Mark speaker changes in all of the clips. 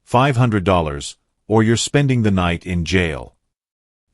Speaker 1: $500, or you're spending the night in jail."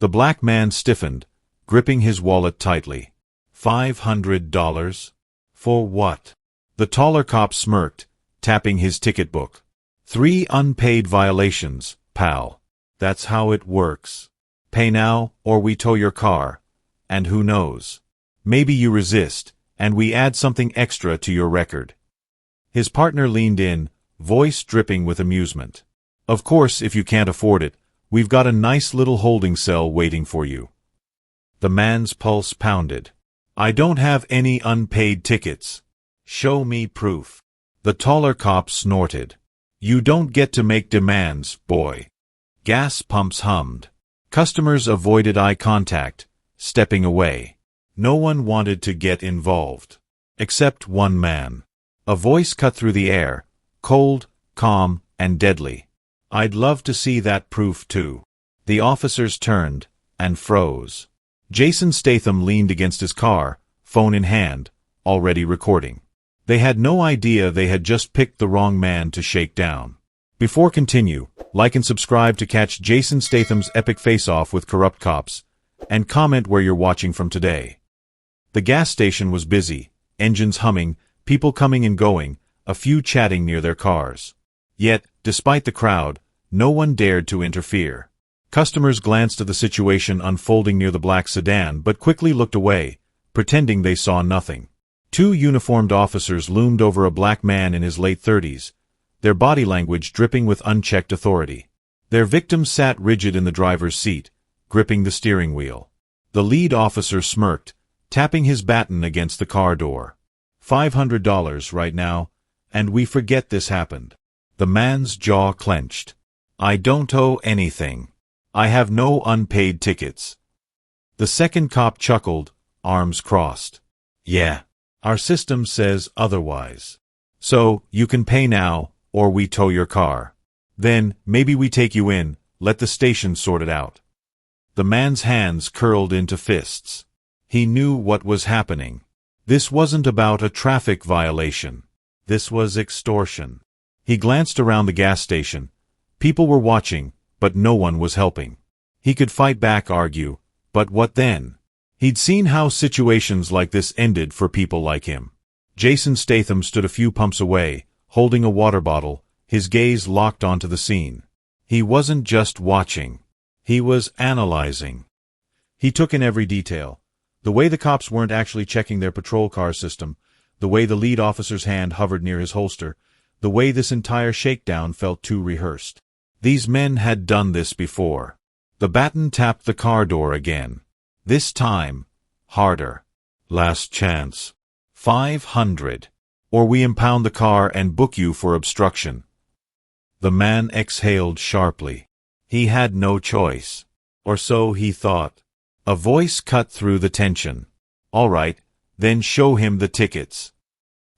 Speaker 1: The black man stiffened, gripping his wallet tightly. $500? For what? The taller cop smirked, tapping his ticket book. 3 unpaid violations, pal. That's how it works. Pay now, or we tow your car. And who knows? Maybe you resist, and we add something extra to your record. His partner leaned in, voice dripping with amusement. "Of course, if you can't afford it, we've got a nice little holding cell waiting for you." The man's pulse pounded. "I don't have any unpaid tickets." "Show me proof." The taller cop snorted. "You don't get to make demands, boy." Gas pumps hummed. Customers avoided eye contact, stepping away. No one wanted to get involved. Except one man. A voice cut through the air, cold, calm, and deadly. "I'd love to see that proof too." The officers turned, and froze. Jason Statham leaned against his car, phone in hand, already recording. They had no idea they had just picked the wrong man to shake down. Before continue, like and subscribe to catch Jason Statham's epic face-off with corrupt cops, and comment where you're watching from today. The gas station was busy, engines humming, people coming and going, a few chatting near their cars. Yet, despite the crowd, no one dared to interfere. Customers glanced at the situation unfolding near the black sedan but quickly looked away, pretending they saw nothing. 2 uniformed officers loomed over a black man in his late 30s, their body language dripping with unchecked authority. Their victim sat rigid in the driver's seat, gripping the steering wheel. The lead officer smirked, tapping his baton against the car door. $500 right now, and we forget this happened. The man's jaw clenched. "I don't owe anything. I have no unpaid tickets." The second cop chuckled, arms crossed. "Yeah. Our system says otherwise. So, you can pay now, or we tow your car. Then, maybe we take you in, let the station sort it out." The man's hands curled into fists. He knew what was happening. This wasn't about a traffic violation. This was extortion. He glanced around the gas station. People were watching, but no one was helping. He could fight back, argue, but what then? He'd seen how situations like this ended for people like him. Jason Statham stood a few pumps away, holding a water bottle, his gaze locked onto the scene. He wasn't just watching. He was analyzing. He took in every detail. The way the cops weren't actually checking their patrol car system, the way the lead officer's hand hovered near his holster, the way this entire shakedown felt too rehearsed. These men had done this before. The baton tapped the car door again. This time, harder. "Last chance. 500. Or we impound the car and book you for obstruction." The man exhaled sharply. He had no choice. Or so he thought. A voice cut through the tension. "All right, then show him the tickets."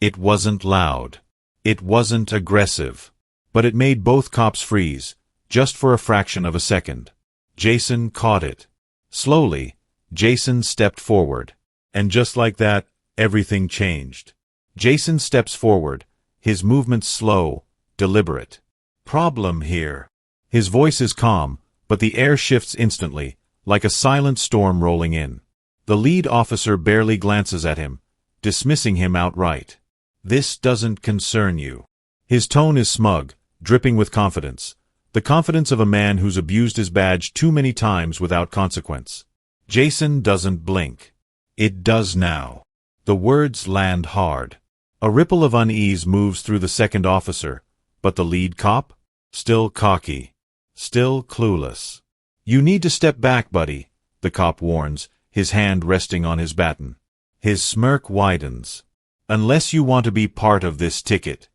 Speaker 1: It wasn't loud. It wasn't aggressive. But it made both cops freeze, just for a fraction of a second. Jason caught it. Slowly, Jason stepped forward. And just like that, everything changed. Jason steps forward, his movements slow, deliberate. "Problem here." His voice is calm, but the air shifts instantly, like a silent storm rolling in. The lead officer barely glances at him, dismissing him outright. "This doesn't concern you." His tone is smug, dripping with confidence. The confidence of a man who's abused his badge too many times without consequence. Jason doesn't blink. It does now. The words land hard. A ripple of unease moves through the second officer, but the lead cop? Still cocky. Still clueless. "You need to step back, buddy," the cop warns, his hand resting on his baton. His smirk widens. "Unless you want to be part of this ticket."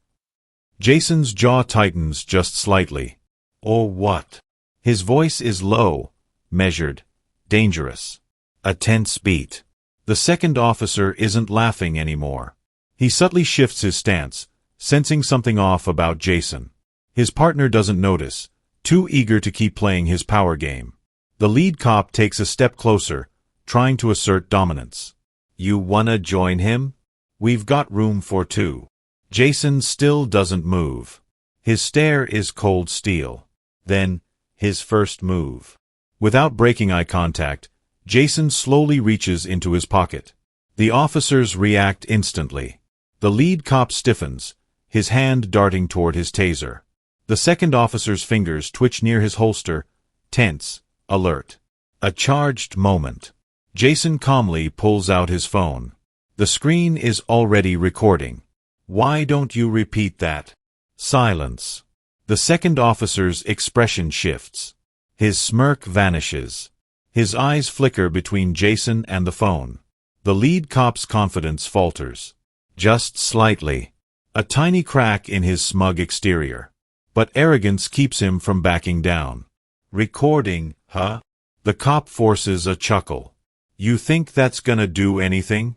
Speaker 1: Jason's jaw tightens just slightly. "Or what?" His voice is low, measured, dangerous. A tense beat. The second officer isn't laughing anymore. He subtly shifts his stance, sensing something off about Jason. His partner doesn't notice, too eager to keep playing his power game. The lead cop takes a step closer, trying to assert dominance. "You wanna join him? We've got room for 2. Jason still doesn't move. His stare is cold steel. Then, his first move. Without breaking eye contact, Jason slowly reaches into his pocket. The officers react instantly. The lead cop stiffens, his hand darting toward his taser. The second officer's fingers twitch near his holster, tense, alert. A charged moment. Jason calmly pulls out his phone. The screen is already recording. Why don't you repeat that? Silence. The second officer's expression shifts. His smirk vanishes. His eyes flicker between Jason and the phone. The lead cop's confidence falters. Just slightly. A tiny crack in his smug exterior. But arrogance keeps him from backing down. Recording, huh? The cop forces a chuckle. You think that's gonna do anything?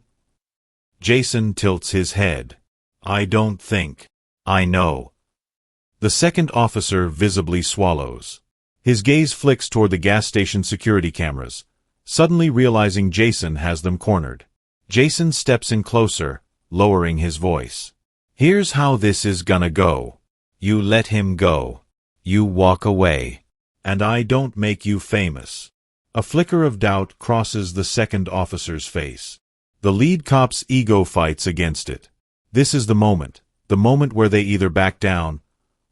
Speaker 1: Jason tilts his head. I don't think. I know. The second officer visibly swallows. His gaze flicks toward the gas station security cameras, suddenly realizing Jason has them cornered. Jason steps in closer, lowering his voice. Here's how this is gonna go. You let him go. You walk away. And I don't make you famous. A flicker of doubt crosses the second officer's face. The lead cop's ego fights against it. This is the moment where they either back down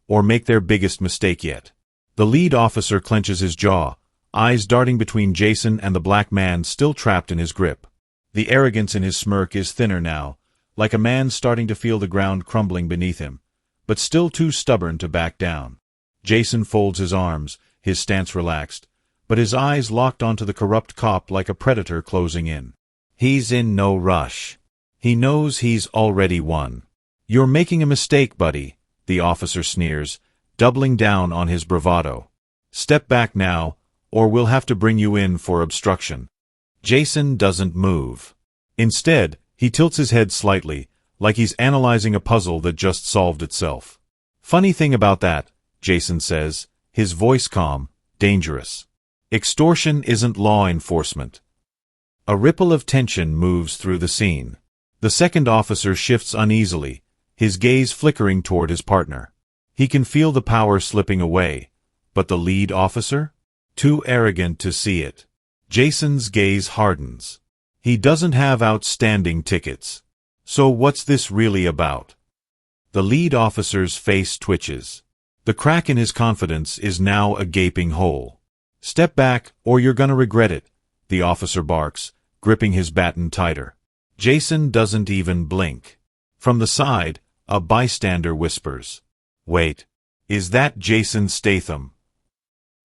Speaker 1: or make their biggest mistake yet. The lead officer clenches his jaw, eyes darting between Jason and the black man still trapped in his grip. The arrogance in his smirk is thinner now, like a man starting to feel the ground crumbling beneath him, but still too stubborn to back down. Jason folds his arms, his stance relaxed, but his eyes locked onto the corrupt cop like a predator closing in. He's in no rush. He knows he's already won. You're making a mistake, buddy, the officer sneers, doubling down on his bravado. Step back now, or we'll have to bring you in for obstruction. Jason doesn't move. Instead, he tilts his head slightly, like he's analyzing a puzzle that just solved itself. Funny thing about that, Jason says, his voice calm, dangerous. Extortion isn't law enforcement. A ripple of tension moves through the scene. The second officer shifts uneasily, his gaze flickering toward his partner. He can feel the power slipping away, but the lead officer? Too arrogant to see it. Jason's gaze hardens. He doesn't have outstanding tickets. So what's this really about? The lead officer's face twitches. The crack in his confidence is now a gaping hole. Step back, or you're gonna regret it, the officer barks, gripping his baton tighter. Jason doesn't even blink. From the side, a bystander whispers, "Wait, is that Jason Statham?"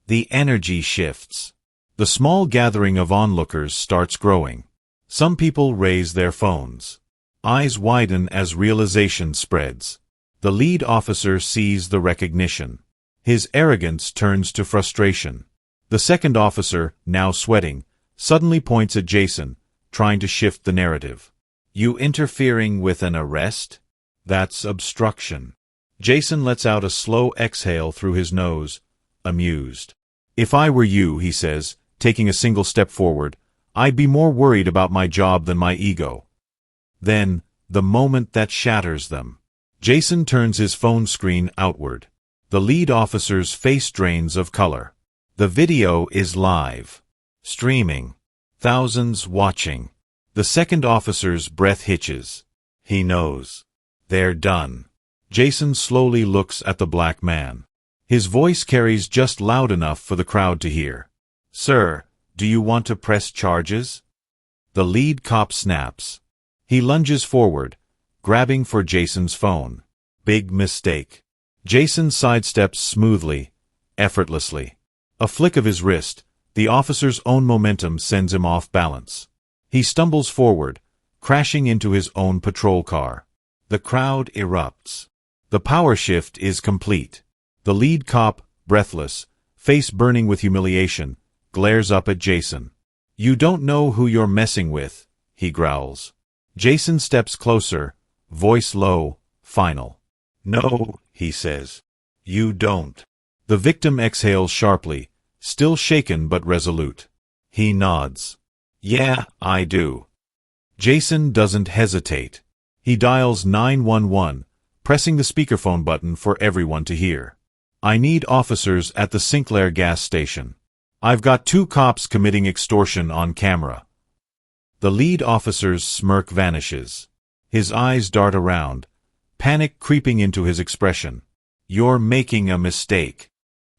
Speaker 1: The energy shifts. The small gathering of onlookers starts growing. Some people raise their phones. Eyes widen as realization spreads. The lead officer sees the recognition. His arrogance turns to frustration. The second officer, now sweating, suddenly points at Jason, trying to shift the narrative. You interfering with an arrest? That's obstruction. Jason lets out a slow exhale through his nose, amused. If I were you, he says, taking a single step forward, I'd be more worried about my job than my ego. Then, the moment that shatters them. Jason turns his phone screen outward. The lead officer's face drains of color. The video is live. Streaming. Thousands watching. The second officer's breath hitches. He knows. They're done. Jason slowly looks at the black man. His voice carries just loud enough for the crowd to hear. Sir, do you want to press charges? The lead cop snaps. He lunges forward, grabbing for Jason's phone. Big mistake. Jason sidesteps smoothly, effortlessly. A flick of his wrist, the officer's own momentum sends him off balance. He stumbles forward, crashing into his own patrol car. The crowd erupts. The power shift is complete. The lead cop, breathless, face burning with humiliation, glares up at Jason. You don't know who you're messing with, he growls. Jason steps closer, voice low, final. No, he says. You don't. The victim exhales sharply, still shaken but resolute. He nods. Yeah, I do. Jason doesn't hesitate. He dials 911, pressing the speakerphone button for everyone to hear. "I need officers at the Sinclair gas station. I've got 2 cops committing extortion on camera." The lead officer's smirk vanishes. His eyes dart around, panic creeping into his expression. "You're making a mistake."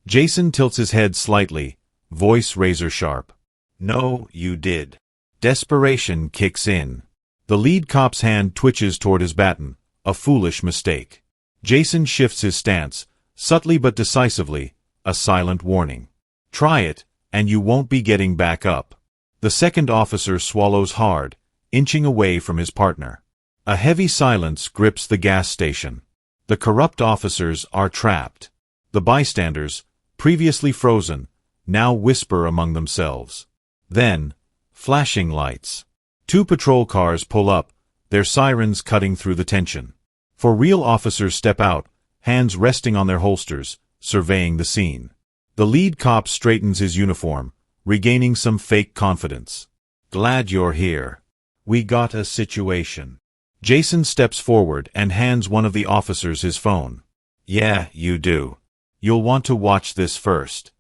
Speaker 1: Jason tilts his head slightly, voice razor-sharp. "No, you did." Desperation kicks in. The lead cop's hand twitches toward his baton, a foolish mistake. Jason shifts his stance, subtly but decisively, a silent warning. "Try it, and you won't be getting back up." The second officer swallows hard, inching away from his partner. A heavy silence grips the gas station. The corrupt officers are trapped. The bystanders, previously frozen, now whisper among themselves. Then, flashing lights. 2 patrol cars pull up, their sirens cutting through the tension. 4 real officers step out, hands resting on their holsters, surveying the scene. The lead cop straightens his uniform, regaining some fake confidence. "Glad you're here. We got a situation." Jason steps forward and hands one of the officers his phone. "Yeah, you do. You'll want to watch this first."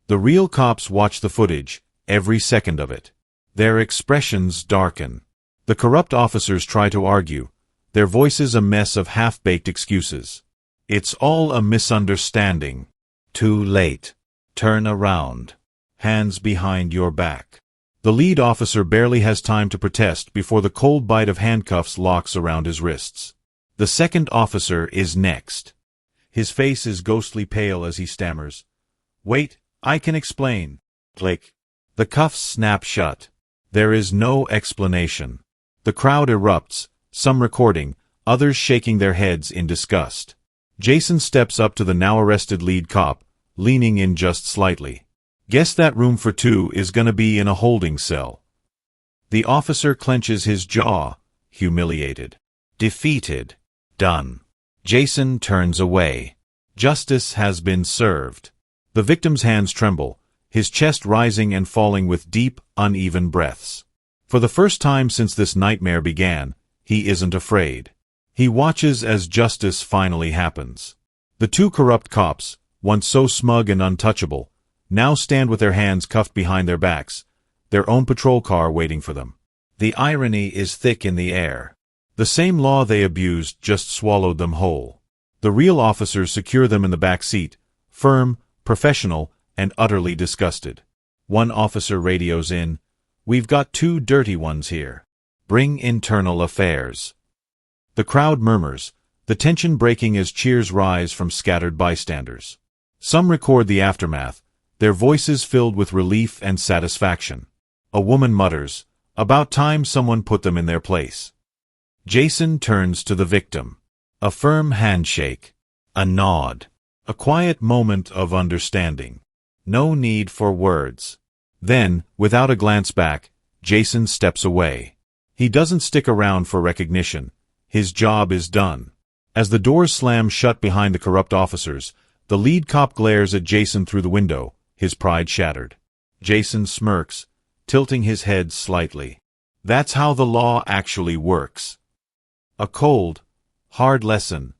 Speaker 1: The real cops watch the footage, every second of it. Their expressions darken. The corrupt officers try to argue, their voices a mess of half-baked excuses. "It's all a misunderstanding." "Too late. Turn around. Hands behind your back." The lead officer barely has time to protest before the cold bite of handcuffs locks around his wrists. The second officer is next. His face is ghostly pale as he stammers. "Wait, I can explain." Click. The cuffs snap shut. There is no explanation. The crowd erupts, some recording, others shaking their heads in disgust. Jason steps up to the now-arrested lead cop, leaning in just slightly. "Guess that room for 2 is gonna be in a holding cell." The officer clenches his jaw, humiliated. Defeated. Done. Jason turns away. Justice has been served. The victim's hands tremble, his chest rising and falling with deep, uneven breaths. For the first time since this nightmare began, he isn't afraid. He watches as justice finally happens. The 2 corrupt cops, once so smug and untouchable, now stand with their hands cuffed behind their backs, their own patrol car waiting for them. The irony is thick in the air. The same law they abused just swallowed them whole. The real officers secure them in the back seat, firm, professional, and utterly disgusted. One officer radios in, "We've got 2 dirty ones here. Bring internal affairs." The crowd murmurs, the tension breaking as cheers rise from scattered bystanders. Some record the aftermath, their voices filled with relief and satisfaction. A woman mutters, "About time someone put them in their place." Jason turns to the victim. A firm handshake. A nod. A quiet moment of understanding. No need for words. Then, without a glance back, Jason steps away. He doesn't stick around for recognition. His job is done. As the doors slam shut behind the corrupt officers, the lead cop glares at Jason through the window, his pride shattered. Jason smirks, tilting his head slightly. That's how the law actually works. A cold, hard lesson,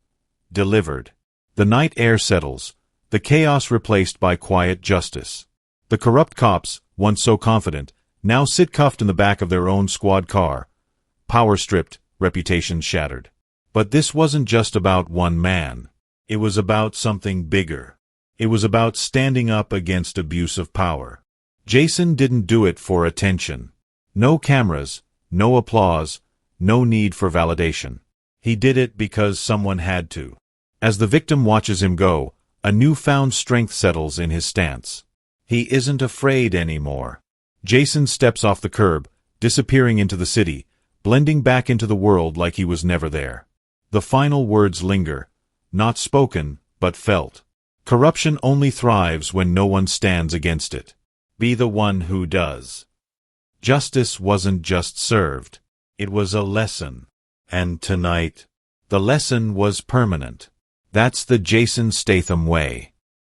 Speaker 1: delivered. The night air settles, the chaos replaced by quiet justice. The corrupt cops, once so confident, now sit cuffed in the back of their own squad car, power stripped, reputation shattered. But this wasn't just about one man. It was about something bigger. It was about standing up against abuse of power. Jason didn't do it for attention. No cameras, no applause, no need for validation. He did it because someone had to. As the victim watches him go, a newfound strength settles in his stance. He isn't afraid anymore. Jason steps off the curb, disappearing into the city, blending back into the world like he was never there. The final words linger, not spoken, but felt. Corruption only thrives when no one stands against it. Be the one who does. Justice wasn't just served. It was a lesson. And tonight, the lesson was permanent. That's the Jason Statham way.